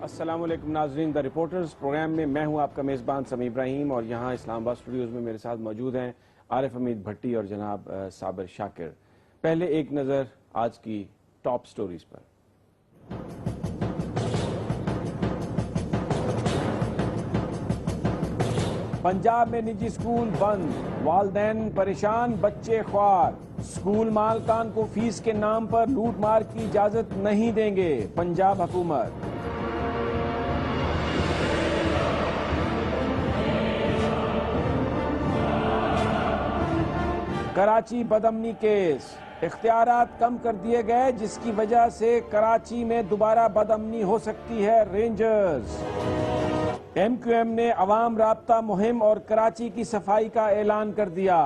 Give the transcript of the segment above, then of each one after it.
السلام علیکم ناظرین، دا رپورٹرز پروگرام میں میں ہوں آپ کا میزبان سمیع ابراہیم، اور یہاں اسلام آباد اسٹوڈیوز میں میرے ساتھ موجود ہیں عارف حمید بھٹی اور جناب صابر شاکر۔ پہلے ایک نظر آج کی ٹاپ سٹوریز پر۔ پنجاب میں نجی سکول بند، والدین پریشان، بچے خوار۔ سکول مالکان کو فیس کے نام پر لوٹ مار کی اجازت نہیں دیں گے، پنجاب حکومت۔ کراچی بدامنی کیس، اختیارات کم کر دیے گئے جس کی وجہ سے کراچی میں دوبارہ بدامنی ہو سکتی ہے، رینجرز۔ ایم کیو ایم نے عوام رابطہ مہم اور کراچی کی صفائی کا اعلان کر دیا۔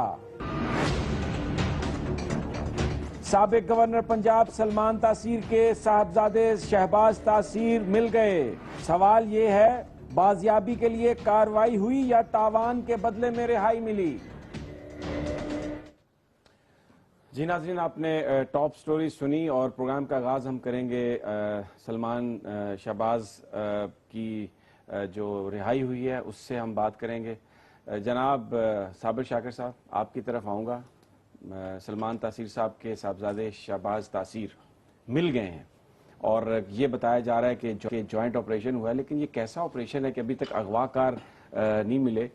سابق گورنر پنجاب سلمان تاثیر کے صاحبزادے شہباز تاثیر مل گئے۔ سوال یہ ہے، بازیابی کے لیے کارروائی ہوئی یا تاوان کے بدلے میں رہائی ملی؟ جی ناظرین، آپ نے ٹاپ سٹوری سنی اور پروگرام کا آغاز ہم کریں گے سلمان شہباز کی جو رہائی ہوئی ہے اس سے ہم بات کریں گے۔ جناب صابر شاکر صاحب، آپ کی طرف آؤں گا۔ سلمان تاثیر صاحب کے صاحبزادے شہباز تاثیر مل گئے ہیں اور یہ بتایا جا رہا ہے کہ جوائنٹ آپریشن ہوا ہے، لیکن یہ کیسا آپریشن ہے کہ ابھی تک اغوا کار نہیں ملے؟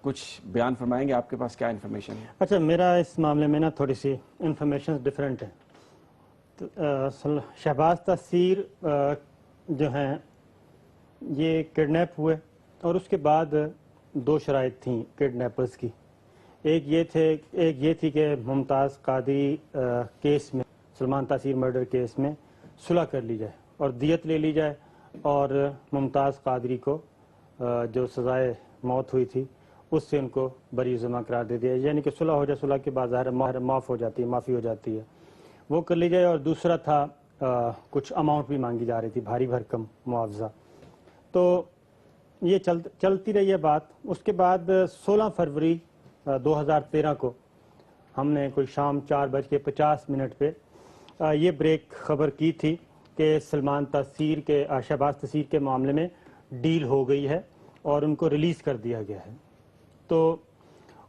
کچھ بیان فرمائیں گے؟ آپ کے پاس کیا انفارمیشن ہے؟ اچھا، میرا اس معاملے میں نا تھوڑی سی انفارمیشن ڈفرینٹ ہے۔ شہباز تاثیر جو ہیں یہ کڈنیپ ہوئے اور اس کے بعد دو شرائط تھیں کڈنیپرز کی۔ ایک یہ تھی کہ ممتاز قادری کیس میں، سلمان تاثیر مرڈر کیس میں صلح کر لی جائے اور دیت لے لی جائے، اور ممتاز قادری کو جو سزائے موت ہوئی تھی اس سے ان کو بری ذمہ قرار دے دیا، یعنی کہ صلح ہو جائے، صلح کے بعد ظاہر معاف ہو جاتی ہے، معافی ہو جاتی ہے، وہ کر لی جائے۔ اور دوسرا تھا کچھ اماؤنٹ بھی مانگی جا رہی تھی، بھاری بھرکم معاوضہ۔ تو یہ چلتی رہی ہے بات۔ اس کے بعد 16 فروری 2013 کو ہم نے کوئی شام 4:50 پہ یہ بریک خبر کی تھی کہ سلمان تاثیر کے شہباز تاثیر کے معاملے میں ڈیل ہو گئی ہے اور ان کو ریلیز کر دیا گیا ہے۔ تو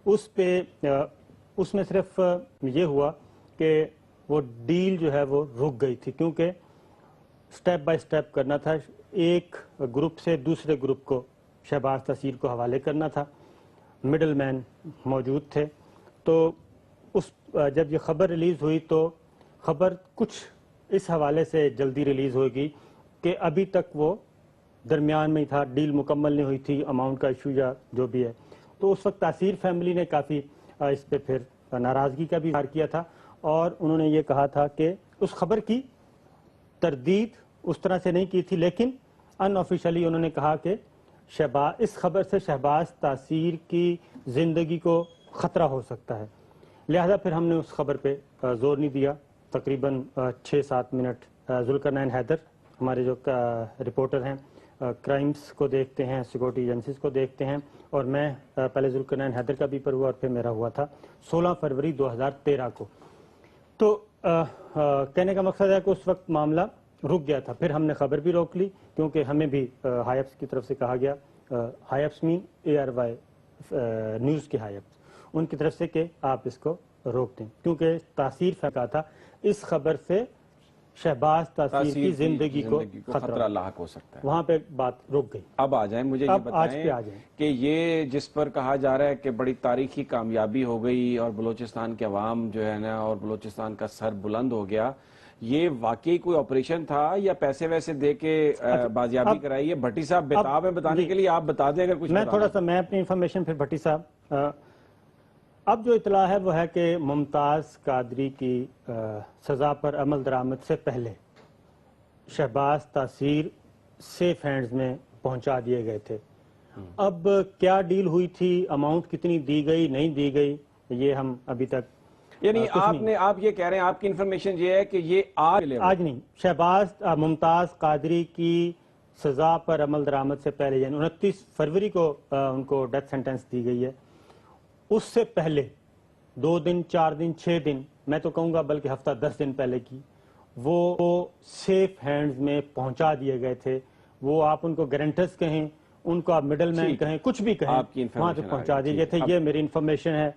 اس میں صرف یہ ہوا کہ وہ ڈیل جو ہے وہ رک گئی تھی، کیونکہ سٹیپ بائی سٹیپ کرنا تھا، ایک گروپ سے دوسرے گروپ کو شہباز تاثیر کو حوالے کرنا تھا، مڈل مین موجود تھے۔ تو جب یہ خبر ریلیز ہوئی تو خبر کچھ اس حوالے سے جلدی ریلیز ہوگی کہ ابھی تک وہ درمیان میں ہی تھا، ڈیل مکمل نہیں ہوئی تھی، اماؤنٹ کا ایشو یا جو بھی ہے۔ تو اس وقت تاثیر فیملی نے کافی اس پہ پھر ناراضگی کا بھی اظہار کیا تھا، اور انہوں نے یہ کہا تھا کہ اس خبر کی تردید اس طرح سے نہیں کی تھی، لیکن ان آفیشلی انہوں نے کہا کہ اس خبر سے شہباز تاثیر کی زندگی کو خطرہ ہو سکتا ہے، لہذا پھر ہم نے اس خبر پہ زور نہیں دیا۔ تقریباً 6-7 منٹ ذوالقرنین حیدر ہمارے جو رپورٹر ہیں، کرائمز کو دیکھتے ہیں، سیکورٹی ایجنسیز کو دیکھتے ہیں، اور میں پہلے ذوالقرنین حیدر کا پیپر ہوا اور پھر میرا ہوا تھا 16 فروری 2013 کو۔ تو کہنے کا مقصد ہے کہ اس وقت معاملہ رک گیا تھا، پھر ہم نے خبر بھی روک لی، کیونکہ ہمیں بھی ہائیپس کی طرف سے کہا گیا، ہائیپس مین ARY نیوز کے ہائیپس، ان کی طرف سے کہ آپ اس کو روک دیں، کیونکہ تاثیر پھینکا تھا اس خبر سے شہباز تاثیر کی زندگی کو خطرہ لاحق ہو سکتا ہے۔ وہاں پہ بات رک گئی۔ اب آ جائیں، مجھے یہ بتائیں کہ یہ جس پر کہا جا رہا ہے کہ بڑی تاریخی کامیابی ہو گئی اور بلوچستان کے عوام جو ہے نا اور بلوچستان کا سر بلند ہو گیا، یہ واقعی کوئی آپریشن تھا یا پیسے ویسے دے کے بازیابی کرائی ہے؟ بھٹی صاحب بتاؤ میں بتانے کے لیے آپ بتا دیں اگر کچھ۔ میں تھوڑا سا میں اپنی انفارمیشن پھر بھٹی صاحب، اب جو اطلاع ہے وہ ہے کہ ممتاز قادری کی سزا پر عمل درآمد سے پہلے شہباز تاثیر سیف ہینڈز میں پہنچا دیے گئے تھے۔ اب کیا ڈیل ہوئی تھی، اماؤنٹ کتنی دی گئی نہیں دی گئی، یہ ہم ابھی تک، یعنی آپ یہ کہہ رہے ہیں، آپ کی انفارمیشن یہ ہے کہ یہ آج نہیں، شہباز ممتاز قادری کی سزا پر عمل درآمد سے پہلے، یعنی 29 فروری کو ان کو ڈیتھ سینٹنس دی گئی ہے، اس سے پہلے 2 دن 4 دن 6 دن، میں تو کہوں گا بلکہ ہفتہ 10 دن پہلے کی، وہ سیف ہینڈز میں پہنچا دیے گئے تھے، وہ آپ ان کو گارنٹرز کہیں, ان کو آپ مڈل مین کہیں, کچھ بھی کہیں, آپ کی وہاں تک پہنچا دیجئے تھے. یہ میری انفارمیشن ہے.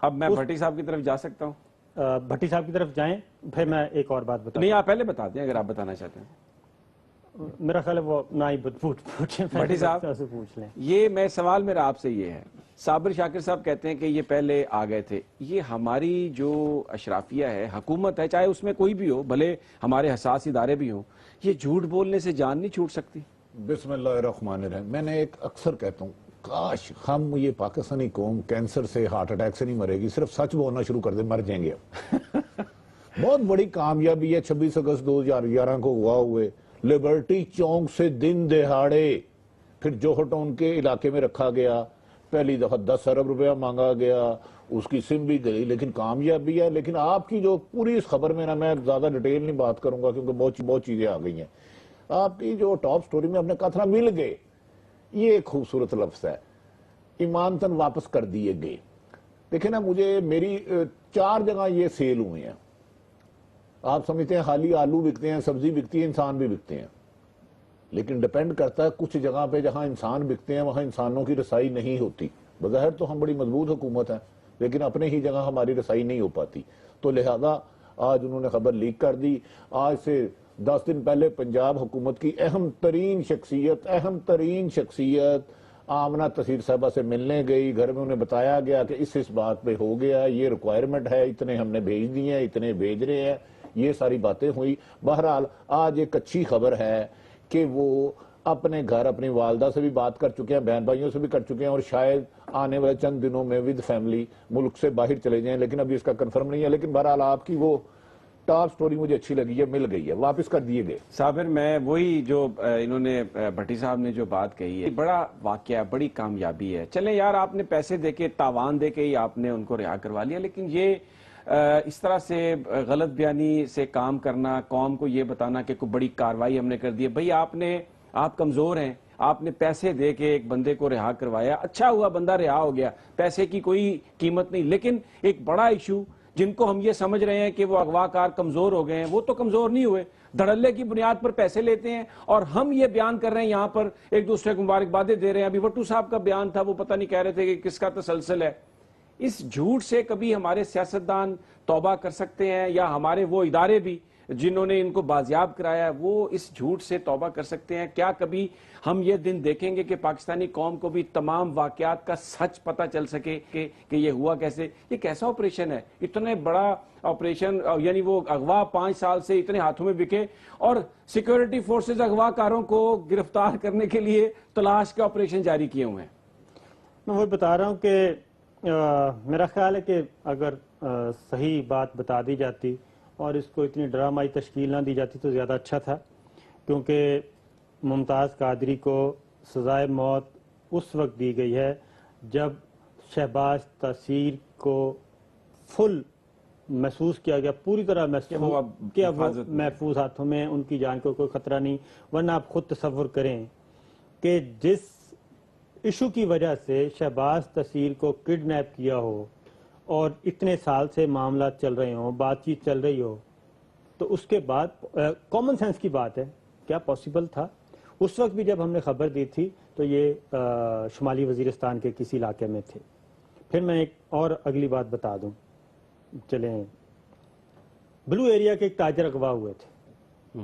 اب میں بھٹی صاحب کی طرف جا سکتا ہوں؟ بھٹی صاحب کی طرف جائیں, پھر میں ایک اور بات بتاؤں. نہیں, آپ پہلے بتا دیں اگر آپ بتانا چاہتے ہیں. میرا خیال ہے وہ نہ ہی پوچھیں, بھٹی صاحب سے پوچھ لیں. یہ میں سوال میرا آپ سے یہ ہے, صابر شاکر صاحب کہتے ہیں کہ یہ پہلے آ گئے تھے. یہ ہماری جو اشرافیہ ہے, حکومت ہے, چاہے اس میں کوئی بھی ہو, بھلے ہمارے حساس ادارے بھی ہوں, یہ جھوٹ بولنے سے جان نہیں چھوٹ سکتی؟ بسم اللہ الرحمن الرحیم. میں نے ایک اکثر کہتا ہوں, کاش ہم یہ پاکستانی قوم کینسر سے, ہارٹ اٹیک سے نہیں مرے گی, صرف سچ بولنا شروع کر دیں, مر جائیں گے. بہت بڑی کامیابی ہے 26 اگست 2011 کو ہوا ہوئے, لبرٹی چونک سے دن دہاڑے پھر جوہر ٹاؤن کے علاقے میں رکھا گیا, پہلی دفعہ 10 ارب روپیہ مانگا گیا, اس کی سم بھی گئی, لیکن کامیابی ہے. لیکن آپ کی جو پوری اس خبر میں نا, میں زیادہ ڈیٹیل نہیں بات کروں گا کیونکہ بہت چیزیں آ گئی ہیں. آپ کی جو ٹاپ سٹوری میں ہم نے کہا تھا مل گئے, یہ ایک خوبصورت لفظ ہے. ایمانتاً واپس کر دیے گئے. دیکھیں نا, مجھے میری 4 جگہ یہ سیل ہوئے ہیں. آپ سمجھتے ہیں خالی آلو بکتے ہیں, سبزی بکتی ہے, انسان بھی بکتے ہیں, لیکن ڈیپینڈ کرتا ہے کچھ جگہ پہ جہاں انسان بکتے ہیں وہاں انسانوں کی رسائی نہیں ہوتی. بظاہر تو ہم بڑی مضبوط حکومت ہیں, لیکن اپنے ہی جگہ ہماری رسائی نہیں ہو پاتی. تو لہذا آج انہوں نے خبر لیک کر دی. آج سے 10 دن پہلے پنجاب حکومت کی اہم ترین شخصیت آمنہ تصیر صاحبہ سے ملنے گئی. گھر میں انہیں بتایا گیا کہ اس بات پہ ہو گیا, یہ ریکوائرمنٹ ہے, اتنے ہم نے بھیج دیے ہیں, اتنے بھیج رہے ہیں, یہ ساری باتیں ہوئی. بہرحال آج ایک اچھی خبر ہے کہ وہ اپنے گھر اپنی والدہ سے بھی بات کر چکے ہیں, بہن بھائیوں سے بھی کر چکے ہیں, اور شاید آنے والے چند دنوں میں ود فیملی ملک سے باہر چلے جائیں, لیکن ابھی اس کا کنفرم نہیں ہے. لیکن بہرحال آپ کی وہ ٹاپ سٹوری مجھے اچھی لگی ہے, مل گئی ہے, واپس کر دیے گئے. صابر, میں وہی جو انہوں نے بھٹی صاحب نے جو بات کہی ہے, بڑا واقعہ, بڑی کامیابی ہے. چلیں یار, آپ نے پیسے دے کے, تاوان دے کے ہی آپ نے ان کو رہا کروا لیا, لیکن یہ اس طرح سے غلط بیانی سے کام کرنا, قوم کو یہ بتانا کہ کوئی بڑی کاروائی ہم نے کر دی ہے. بھئی آپ کمزور ہیں, آپ نے پیسے دے کے ایک بندے کو رہا کروایا, اچھا ہوا بندہ رہا ہو گیا, پیسے کی کوئی قیمت نہیں. لیکن ایک بڑا ایشو جن کو ہم یہ سمجھ رہے ہیں کہ وہ اغواکار کمزور ہو گئے ہیں, وہ تو کمزور نہیں ہوئے, دھڑلے کی بنیاد پر پیسے لیتے ہیں. اور ہم یہ بیان کر رہے ہیں یہاں پر, ایک دوسرے کو مبارکبادیں دے رہے ہیں. ابھی وٹو صاحب کا بیان تھا, وہ پتہ نہیں کہہ رہے تھے کہ کس کا تسلسل ہے. اس جھوٹ سے کبھی ہمارے سیاستدان توبہ کر سکتے ہیں, یا ہمارے وہ ادارے بھی جنہوں نے ان کو بازیاب کرایا ہے وہ اس جھوٹ سے توبہ کر سکتے ہیں؟ کیا کبھی ہم یہ دن دیکھیں گے کہ پاکستانی قوم کو بھی تمام واقعات کا سچ پتہ چل سکے کہ یہ ہوا کیسے؟ یہ کیسا آپریشن ہے, اتنے بڑا آپریشن, یعنی وہ اغوا 5 سال سے اتنے ہاتھوں میں بکے, اور سیکیورٹی فورسز اغوا کاروں کو گرفتار کرنے کے لیے تلاش کے آپریشن جاری کیے ہوئے ہیں. میں وہ بتا رہا ہوں کہ میرا خیال ہے کہ اگر صحیح بات بتا دی جاتی اور اس کو اتنی ڈرامائی تشکیل نہ دی جاتی تو زیادہ اچھا تھا, کیونکہ ممتاز قادری کو سزائے موت اس وقت دی گئی ہے جب شہباز تاثیر کو فل محسوس کیا گیا, پوری طرح محسوس کیا وہ محفوظ ہاتھوں میں, ان کی جان کو کوئی خطرہ نہیں. ورنہ آپ خود تصور کریں کہ جس ایشو کی وجہ سے شہباز تاثیر کو کڈنیپ کیا ہو اور اتنے سال سے معاملات چل رہے ہوں, بات چیت چل رہی ہو, تو اس کے بعد کامن سینس کی بات ہے, کیا پاسبل تھا؟ اس وقت بھی جب ہم نے خبر دی تھی تو یہ شمالی وزیرستان کے کسی علاقے میں تھے. پھر میں ایک اور اگلی بات بتا دوں, چلیں بلو ایریا کے ایک تاجر اغوا ہوئے تھے,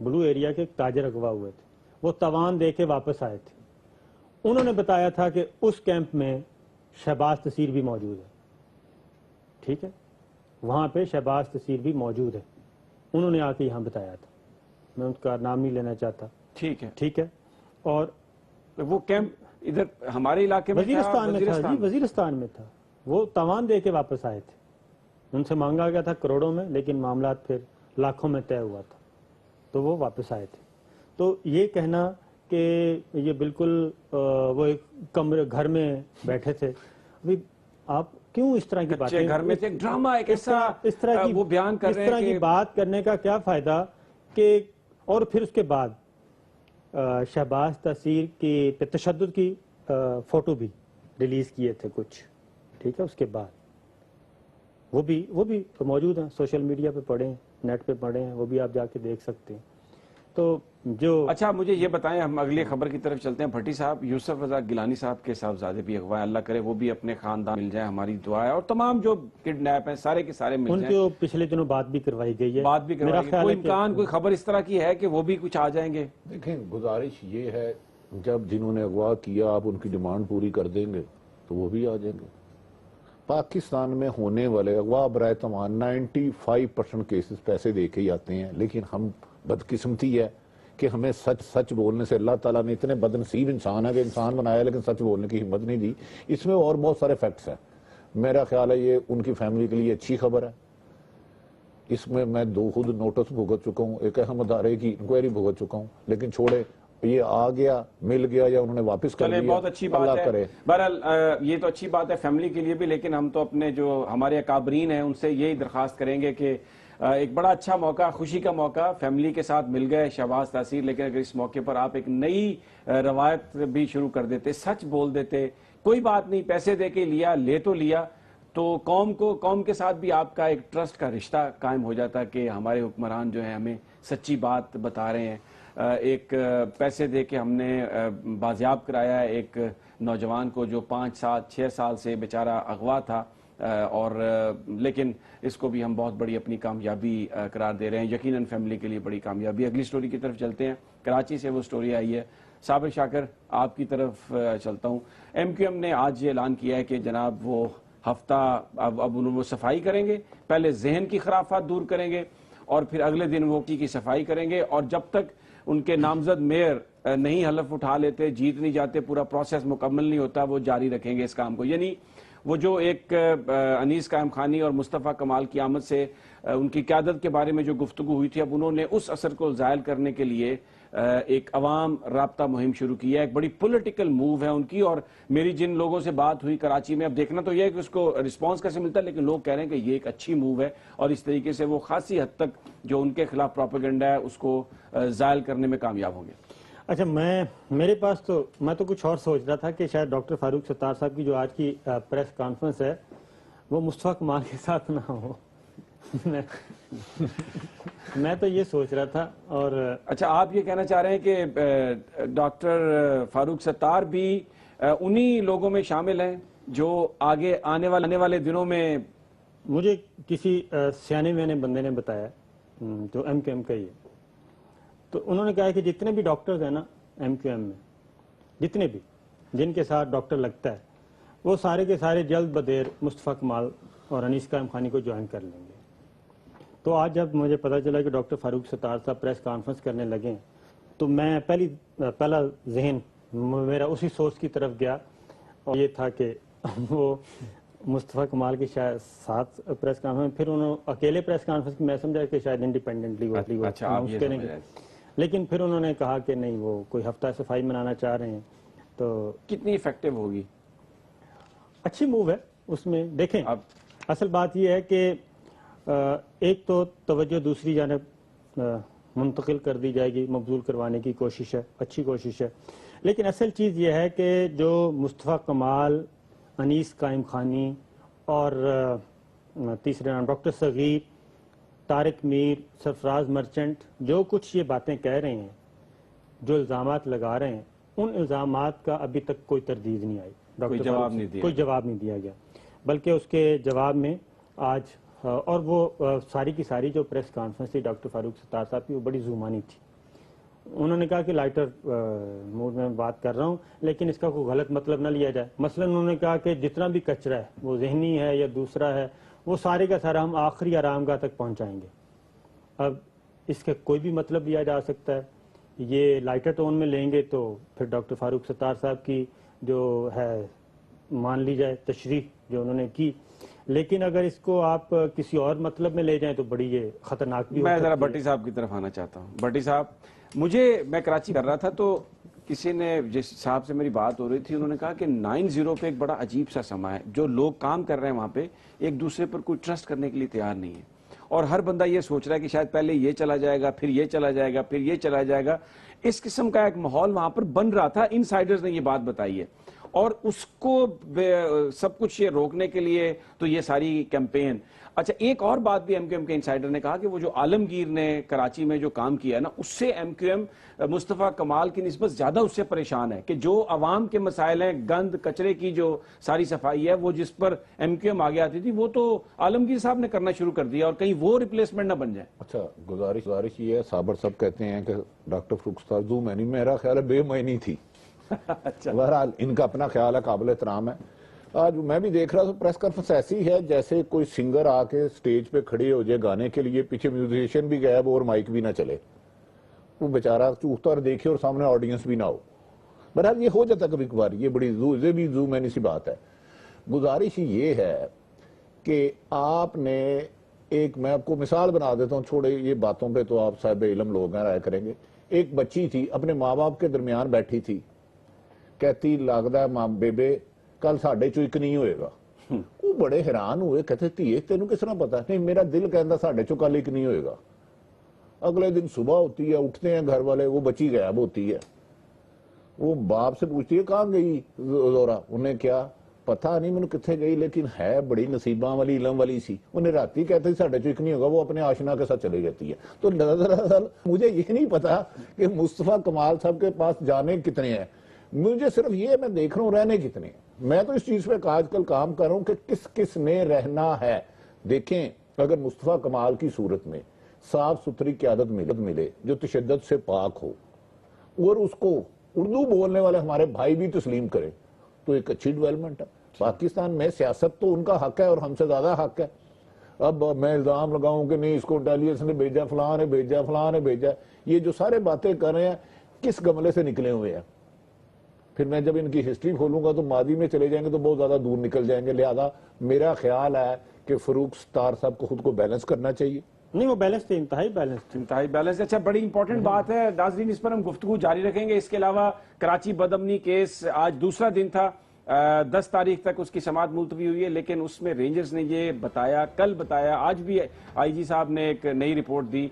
بلو ایریا کے ایک تاجر اغوا ہوئے تھے, وہ تاوان دے کے واپس آئے تھے. انہوں نے بتایا تھا کہ اس کیمپ میں شہباز تاثیر بھی موجود ہے, ٹھیک ہے, وہاں پہ شہباز تاثیر بھی موجود ہے, انہوں نے آ کے یہاں بتایا تھا, میں ان کا نام نہیں لینا چاہتا, ٹھیک ہے. اور وہ کیمپ ادھر ہمارے علاقے میں وزیرستان میں تھا, جی وزیرستان میں تھا. وہ تاوان دے کے واپس آئے تھے, ان سے مانگا گیا تھا کروڑوں میں, لیکن معاملات پھر لاکھوں میں طے ہوا تھا, تو وہ واپس آئے تھے. تو یہ کہنا کہ یہ بالکل وہ ایک کمرے گھر میں بیٹھے تھے, ابھی آپ کیوں اس طرح کی باتیں, گھر میں سے ڈرامہ ایک ایسا اس طرح کی وہ بیان کر رہے ہیں, اس طرح کی بات کرنے کا کیا فائدہ کہ. اور پھر اس کے بعد شہباز تاثیر کی تشدد کی فوٹو بھی ریلیز کیے تھے کچھ, ٹھیک ہے, اس کے بعد وہ بھی موجود ہیں, سوشل میڈیا پہ پڑھے ہیں, نیٹ پہ پڑھے ہیں, وہ بھی آپ جا کے دیکھ سکتے ہیں. تو جو اچھا مجھے یہ بتائیں، ہم اگلی خبر کی طرف چلتے ہیں. بھٹی صاحب، یوسف رضا گیلانی صاحب کے صاحبزادے بھی اغوا ہیں، اللہ کرے وہ بھی اپنے خاندان مل جائیں، ہماری دعا ہے. اور تمام جو کڈنیپ ہیں سارے کے سارے مل ان جائیں. کو پچھلے دنوں بات بھی کروائی گئی ہے. بات بھی میرا کروائی، خیال کوئی ہے کہ امکان، کوئی خبر اس طرح کی ہے کہ وہ بھی کچھ آ جائیں گے؟ دیکھیں گزارش یہ ہے، جب جنہوں نے اغوا کیا آپ ان کی ڈیمانڈ پوری کر دیں گے تو وہ بھی آ جائیں گے. پاکستان میں ہونے والے اغوا برائے تمام 95% کیسز پیسے دے کے ہی آتے ہیں، لیکن ہم بدقسمتی ہے کہ ہمیں سچ بولنے سے اللہ تعالیٰ نے اتنے بدنصیب انسان ہے کہ انسان بنایا لیکن سچ بولنے کی ہمت نہیں دی. اس میں اور بہت سارے فیکٹس ہیں. میرا خیال ہے یہ ان کی فیملی کے لیے اچھی خبر ہے. اس میں دو خود نوٹس بھگت چکا ہوں، ایک اہم ادارے کی انکوائری بھگت چکا ہوں، لیکن چھوڑے یہ آ گیا، مل گیا یا انہوں نے واپس کر چلے لیا، بہت اچھی بات اللہ ہے. کرے. بہرحال یہ تو اچھی بات ہے فیملی کے لیے بھی، لیکن ہم تو اپنے جو ہمارے اکابرین ہیں ان سے یہی درخواست کریں گے کہ ایک بڑا اچھا موقع، خوشی کا موقع، فیملی کے ساتھ مل گئے شہباز تاثیر، لیکن اگر اس موقع پر آپ ایک نئی روایت بھی شروع کر دیتے، سچ بول دیتے، کوئی بات نہیں، پیسے دے کے لیا، لے تو لیا، تو قوم کے ساتھ بھی آپ کا ایک ٹرسٹ کا رشتہ قائم ہو جاتا کہ ہمارے حکمران جو ہیں ہمیں سچی بات بتا رہے ہیں. ایک پیسے دے کے ہم نے بازیاب کرایا ہے ایک نوجوان کو جو 5-6 سال سے بیچارہ اغوا تھا، اور لیکن اس کو بھی ہم بہت بڑی اپنی کامیابی قرار دے رہے ہیں، یقیناً فیملی کے لیے بڑی کامیابی. اگلی سٹوری کی طرف چلتے ہیں. کراچی سے وہ سٹوری آئی ہے. صابر شاکر آپ کی طرف چلتا ہوں. ایم کیو ایم نے آج یہ اعلان کیا ہے کہ جناب وہ ہفتہ اب انہوں وہ صفائی کریں گے. پہلے ذہن کی خرافات دور کریں گے اور پھر اگلے دن وہ کی صفائی کریں گے، اور جب تک ان کے نامزد میئر نہیں حلف اٹھا لیتے، جیت نہیں جاتے، پورا پروسیس مکمل نہیں ہوتا، وہ جاری رکھیں گے اس کام کو. یعنی وہ جو ایک انیس قائم خانی اور مصطفیٰ کمال کی آمد سے ان کی قیادت کے بارے میں جو گفتگو ہوئی تھی، اب انہوں نے اس اثر کو زائل کرنے کے لیے ایک عوام رابطہ مہم شروع کی ہے. ایک بڑی پولیٹیکل موو ہے ان کی، اور میری جن لوگوں سے بات ہوئی کراچی میں، اب دیکھنا تو یہ ہے کہ اس کو رسپانس کیسے ملتا ہے، لیکن لوگ کہہ رہے ہیں کہ یہ ایک اچھی موو ہے، اور اس طریقے سے وہ خاصی حد تک جو ان کے خلاف پروپیگنڈا ہے اس کو زائل کرنے میں کامیاب ہوں گے. اچھا، میرے پاس تو میں تو کچھ اور سوچ رہا تھا کہ شاید ڈاکٹر فاروق ستار صاحب کی جو آج کی پریس کانفرنس ہے وہ مصطفیٰ کمال کے ساتھ نہ ہو. میں تو یہ سوچ رہا تھا. اور اچھا، آپ یہ کہنا چاہ رہے ہیں کہ ڈاکٹر فاروق ستار بھی انہی لوگوں میں شامل ہیں جو آگے آنے والے دنوں میں؟ مجھے کسی سیانے میانے بندے نے بتایا جو ایم کیو ایم کا ہی ہے، تو انہوں نے کہا کہ جتنے بھی ڈاکٹرز ہیں نا ایم کیو ایم میں، جتنے بھی جن کے ساتھ ڈاکٹر لگتا ہے، وہ سارے کے سارے جلد بدیر مصطفیٰ کمال اور انیس قائم خانی کو جوائن کر لیں گے. تو آج جب مجھے پتا چلا کہ ڈاکٹر فاروق ستار صاحب پریس کانفرنس کرنے لگے ہیں، تو میں پہلا ذہن میرا اسی سوچ کی طرف گیا، اور یہ تھا کہ وہ مصطفیٰ کمال کی شاید ساتھ پریس کانفرنس، پھر انہوں اکیلے پریس کانفرنس کی میں سمجھا کہ شاید انڈیپینڈنٹلی وہ اناؤنس کریں گے، لیکن پھر انہوں نے کہا کہ نہیں، وہ کوئی ہفتہ صفائی منانا چاہ رہے ہیں. تو کتنی افیکٹو ہوگی؟ اچھی موو ہے اس میں. دیکھیں اصل بات یہ ہے کہ ایک تو توجہ دوسری جانب منتقل کر دی جائے گی، مبذول کروانے کی کوشش ہے، اچھی کوشش ہے، لیکن اصل چیز یہ ہے کہ جو مصطفیٰ کمال، انیس قائم خانی اور تیسرے نام ڈاکٹر صغیر، طارق میر، سرفراز مرچنٹ جو کچھ یہ باتیں کہہ رہے ہیں، جو الزامات لگا رہے ہیں، ان الزامات کا ابھی تک کوئی تردید نہیں آئی. کوئی جواب نہیں دیا گیا، بلکہ اس کے جواب میں آج اور وہ ساری کی ساری جو پریس کانفرنس تھی ڈاکٹر فاروق ستار صاحب کی، وہ بڑی زومانی تھی. انہوں نے کہا کہ لائٹر موڈ میں بات کر رہا ہوں، لیکن اس کا کوئی غلط مطلب نہ لیا جائے. مثلا انہوں نے کہا کہ جتنا بھی کچرا ہے، وہ ذہنی ہے یا دوسرا ہے، وہ سارے کا سارا ہم آخری آرام گاہ تک پہنچائیں گے. اب اس کا کوئی بھی مطلب لیا جا سکتا ہے. یہ لائٹر ٹون میں لیں گے تو پھر ڈاکٹر فاروق ستار صاحب کی جو ہے مان لی جائے تشریح جو انہوں نے کی، لیکن اگر اس کو آپ کسی اور مطلب میں لے جائیں تو بڑی یہ خطرناک بھی ہو سکتی ہے. میں ذرا بھٹی صاحب کی طرف آنا چاہتا ہوں. بھٹی صاحب، میں کراچی کر رہا تھا تو کسی نے، جس صاحب سے میری بات ہو رہی تھی، انہوں نے کہا کہ 9-0 پہ ایک بڑا عجیب سا سما ہے. جو لوگ کام کر رہے ہیں وہاں پہ ایک دوسرے پر کوئی ٹرسٹ کرنے کے لیے تیار نہیں ہے، اور ہر بندہ یہ سوچ رہا ہے کہ شاید پہلے یہ چلا جائے گا، پھر یہ چلا جائے گا، پھر یہ چلا جائے گا. اس قسم کا ایک ماحول وہاں پر بن رہا تھا. ان سائیڈرز نے یہ بات بتائی ہے. اور اس کو سب کچھ یہ روکنے کے لیے تو یہ ساری کیمپین. اچھا ایک اور بات بھی ایم کیو ایم کے انسائیڈر نے کہا کہ وہ جو عالمگیر نے کراچی میں جو کام کیا نا اس سے ایم کیو ایم مصطفیٰ کمال کی نسبت زیادہ اس سے پریشان ہے کہ جو عوام کے مسائل ہیں, گند کچرے کی جو ساری صفائی ہے, وہ جس پر ایم کیو ایم آگے آتی تھی وہ تو عالمگیر صاحب نے کرنا شروع کر دیا, اور کہیں وہ ریپلیسمنٹ نہ بن جائے. اچھا گزارش یہ ہے, صابر صاحب کہتے ہیں کہ ڈاکٹر فروخ صاحب زو معنی, میرا خیال ہے بے معنی تھی. بہرحال ان کا اپنا خیال ہے, قابل احترام ہے. آج میں بھی دیکھ رہا تھا پریس کانفرنس ایسی ہے جیسے کوئی سنگر آ کے سٹیج پہ کھڑے ہو جائے گانے کے لیے, پیچھے میوزیشین بھی غائب اور مائک بھی نہ چلے, وہ بیچارہ چوکتا اور دیکھے اور سامنے آڈینس بھی نہ ہو. بہرحال یہ ہو جاتا کبھی کبھار, یہ بڑی زو معنی سی بات ہے. گزارش یہ ہے کہ آپ نے ایک, میں آپ کو مثال بنا دیتا ہوں, چھوڑے یہ باتوں پہ تو آپ صاحب علم لوگ ہیں, رائے کریں گے. ایک بچی تھی اپنے ماں باپ کے درمیان بیٹھی تھی, کہتی لگتا ہے ماں بیبے کل ساڑھے چو ایک نہیں ہوئے گا. وہ بڑے حیران ہوئے, کہتے تھی تینوں کس طرح پتا؟ نہیں میرا دل کہتا ساڑھے چو کل ایک نہیں ہوئے گا. اگلے دن صبح ہوتی ہے, اٹھتے ہیں گھر والے, وہ بچی غائب ہوتی ہے. وہ باپ سے پوچھتی ہے کہاں گئی زورا؟ انہیں کیا پتہ نہیں مجھے کتنے گئی, لیکن ہے بڑی نصیباں والی علم والی سی. انہیں راتی کہتے ساڑھے چو ایک نہیں ہوگا, وہ اپنے آشنا کے ساتھ چلی جاتی ہے. تو دراصل مجھے یہ نہیں پتا کہ مصطفیٰ کمال صاحب کے پاس جانے کتنے ہیں, مجھے صرف یہ میں دیکھ رہا ہوں رہنے کتنے. میں تو اس چیز پہ آج کل کام کر رہا ہوں کہ کس کس نے رہنا ہے. دیکھیں اگر مصطفیٰ کمال کی صورت میں صاف ستھری قیادت ملے جو تشدد سے پاک ہو, اور اس کو اردو بولنے والے ہمارے بھائی بھی تسلیم کرے, تو ایک اچھی ڈیولپمنٹ ہے. پاکستان میں سیاست تو ان کا حق ہے اور ہم سے زیادہ حق ہے. اب میں الزام لگاؤں کہ نہیں اس کو انٹیلیجنس نے بھیجا, فلاں نے بھیجا, فلاں نے بھیجا, یہ جو سارے باتیں کر رہے ہیں کس گملے سے نکلے ہوئے ہیں. پھر میں جب ان کی ہسٹری کھولوں گا تو ماضی میں چلے جائیں گے تو بہت زیادہ دور نکل جائیں گے. لہذا میرا خیال ہے کہ فروخ ستار صاحب کو خود کو بیلنس کرنا چاہیے. نہیں وہ بیلنس تھے, انتہائی بیلنس. اچھا بڑی امپورٹنٹ بات ہے ناظرین, اس پر ہم گفتگو جاری رکھیں گے. اس کے علاوہ کراچی بدامنی کیس آج دوسرا دن تھا, 10 تاریخ تک اس کی سماعت ملتوی ہوئی ہے, لیکن اس میں رینجرز نے یہ بتایا, کل بتایا, آج بھی آئی جی صاحب نے ایک نئی رپورٹ دی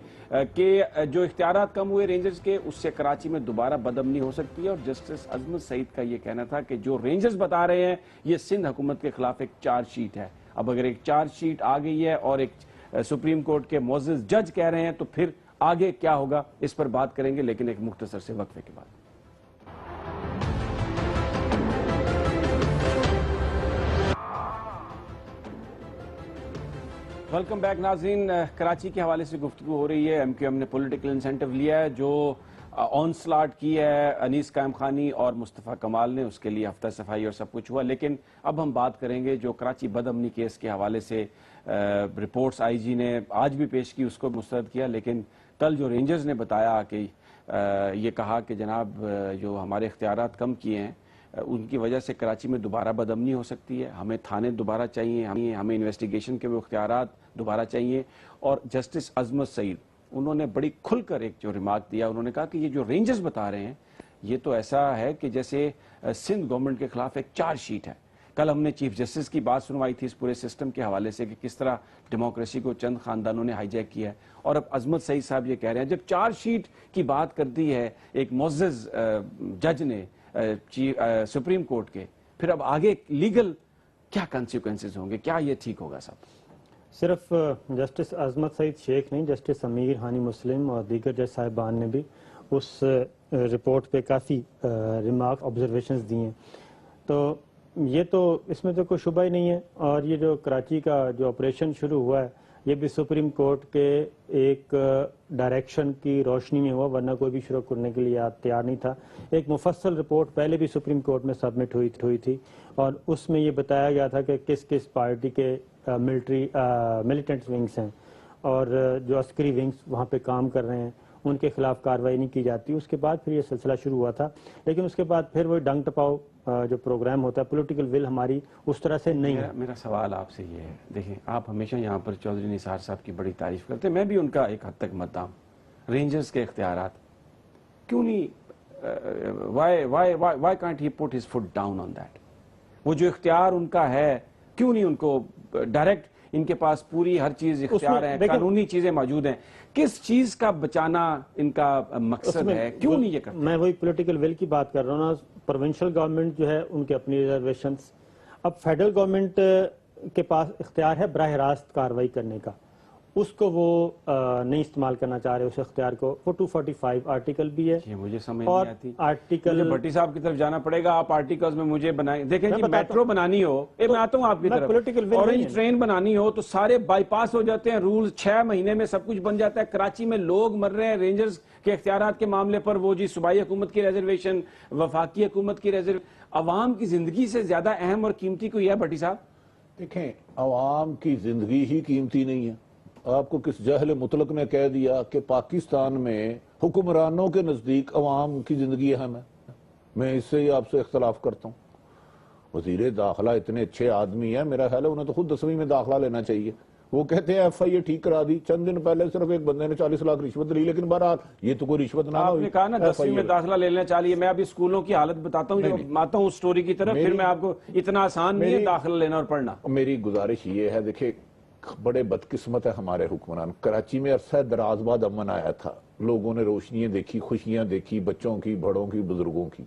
کہ جو اختیارات کم ہوئے رینجرز کے, اس سے کراچی میں دوبارہ بدامنی ہو سکتی ہے. اور جسٹس عظمت سعید کا یہ کہنا تھا کہ جو رینجرز بتا رہے ہیں یہ سندھ حکومت کے خلاف ایک چارج شیٹ ہے. اب اگر ایک چارج شیٹ آ گئی ہے اور ایک سپریم کورٹ کے معزز جج کہہ رہے ہیں تو پھر آگے کیا ہوگا, اس پر بات کریں گے, لیکن ایک مختصر سے وقفے کے بعد. ویلکم بیک ناظرین. کراچی کے حوالے سے گفتگو ہو رہی ہے. ایم کیو ایم نے پولیٹیکل انسینٹیو لیا ہے, جو آن سلاٹ کی ہے انیس قائم خانی اور مصطفیٰ کمال نے, اس کے لیے ہفتہ صفائی اور سب کچھ ہوا. لیکن اب ہم بات کریں گے جو کراچی بدامنی کیس کے حوالے سے رپورٹس آئی جی نے آج بھی پیش کی, اس کو مسترد کیا. لیکن کل جو رینجرز نے بتایا کہ یہ کہا کہ جناب جو ہمارے اختیارات کم کیے ہیں ان کی وجہ سے کراچی میں دوبارہ بدامنی ہو سکتی ہے, ہمیں تھانے دوبارہ چاہیے, ہمیں انویسٹیگیشن کے وہ اختیارات دوبارہ چاہیے. اور جسٹس عظمت سعید انہوں نے بڑی کھل کر ایک جو ریمارک دیا, انہوں نے کہا کہ یہ جو رینجرز بتا رہے ہیں یہ تو ایسا ہے کہ جیسے سندھ گورنمنٹ کے خلاف ایک چارج شیٹ ہے. کل ہم نے چیف جسٹس کی بات سنوائی تھی اس پورے سسٹم کے حوالے سے کہ کس طرح ڈیموکریسی کو چند خاندانوں نے ہائی جیک کیا ہے. اور اب عظمت سعید صاحب یہ کہہ رہے ہیں جب چارج شیٹ کی بات کر دی ہے ایک معزز جج نے سپریم کورٹ کے, پھر اب آگے لیگل کیا کنسیکوینسز ہوں گے, کیا یہ ٹھیک ہوگا صاحب؟ صرف جسٹس عظمت سعید شیخ نہیں, جسٹس امیر ہانی مسلم اور دیگر جج صاحبان نے بھی اس رپورٹ پہ کافی ریمارک آبزرویشنز دی ہیں. تو یہ تو اس میں تو کوئی شبہ ہی نہیں ہے. اور یہ جو کراچی کا جو آپریشن شروع ہوا ہے یہ بھی سپریم کورٹ کے ایک ڈائریکشن کی روشنی میں ہوا, ورنہ کوئی بھی شروع کرنے کے لیے تیار نہیں تھا. ایک مفصل رپورٹ پہلے بھی سپریم کورٹ میں سبمٹ ہوئی تھی اور اس میں یہ بتایا گیا تھا کہ کس کس پارٹی کے ملیٹنٹ ونگز ہیں اور جو عسکری ونگز وہاں پہ کام کر رہے ہیں ان کے خلاف کارروائی نہیں کی جاتی. اس کے بعد پھر یہ سلسلہ شروع ہوا تھا, لیکن اس کے بعد پھر وہ ڈنگ ٹپاؤ جو پروگرام ہوتا ہے, پولیٹیکل ول ہماری اس طرح سے نہیں ہے. میرا سوال آپ سے یہ ہے, دیکھیں آپ ہمیشہ یہاں پر چودھری نثار صاحب کی بڑی تعریف کرتے ہیں, میں بھی ان کا ایک حد تک مداح ہوں. رینجرز کے اختیارات کیوں نہیں, why can't he put his foot down on that? وہ جو اختیار ان کا ہے کیوں نہیں ان کو ڈائریکٹ, ان کے پاس پوری ہر چیز اختیار ہے, قانونی چیزیں موجود ہیں, کس چیز کا بچانا ان کا مقصد ہے, کیوں نہیں یہ کرتے؟ میں وہی پولیٹیکل ول کی بات کر رہا ہوں نا. پروونشل گورنمنٹ جو ہے ان کے اپنی ریزرویشنز. اب فیڈرل گورنمنٹ کے پاس اختیار ہے براہ راست کارروائی کرنے کا, اس کو وہ نہیں استعمال کرنا چاہ رہے اس اختیار کو. وہ 245 آرٹیکل بھی ہے. مجھے سمجھ اور نہیں آتی, آرٹیکل مجھے بھٹی صاحب کی طرف جانا پڑے گا. آپ آرٹیکلز میں مجھے بنائیں. دیکھیں جی, میٹرو بنانی ہو, میں آتا ہوں آپ کی طرف, اورنج ٹرین بنانی ہو تو سارے بائی پاس ہو جاتے ہیں رولز, 6 مہینے میں سب کچھ بن جاتا ہے. کراچی میں لوگ مر رہے ہیں رینجرز کے اختیارات کے معاملے پر. وہ جی صوبائی حکومت کی ریزرویشن, وفاقی حکومت کی ریزرویشن, عوام کی زندگی سے زیادہ اہم اور قیمتی کوئی ہے بھٹی صاحب؟ دیکھیں, عوام کی زندگی ہی قیمتی نہیں ہے. آپ کو کس جاہل مطلق نے کہہ دیا کہ پاکستان میں حکمرانوں کے نزدیک عوام کی زندگی اہم ہے؟ میں اس سے ہی آپ سے اختلاف کرتا ہوں. وزیر داخلہ اتنے اچھے آدمی ہیں, میرا خیال ہے انہیں تو خود 10ویں میں داخلہ لینا چاہیے. وہ کہتے ہیں ایف آئی اے ٹھیک کرا دی, چند دن پہلے صرف ایک بندے نے 40 لاکھ رشوت لی, لیکن بہرحال یہ تو کوئی رشوت نہ آپ نے کہا نا 10ویں میں داخلہ لینا چاہیے. میں ابھی اسکولوں کی حالت بتاتا ہوں, جو آتا ہوں اس سٹوری کی طرف, پھر میں آپ کو, اتنا آسان نہیں ہے داخلہ لینا اور پڑھنا. میری گزارش یہ ہے, دیکھیں بڑے بدقسمت ہے ہمارے حکمران. کراچی میں عرصہ دراز بعد امن آیا تھا, لوگوں نے روشنیاں دیکھی, خوشیاں دیکھی, بچوں کی, بڑوں کی, بزرگوں کی,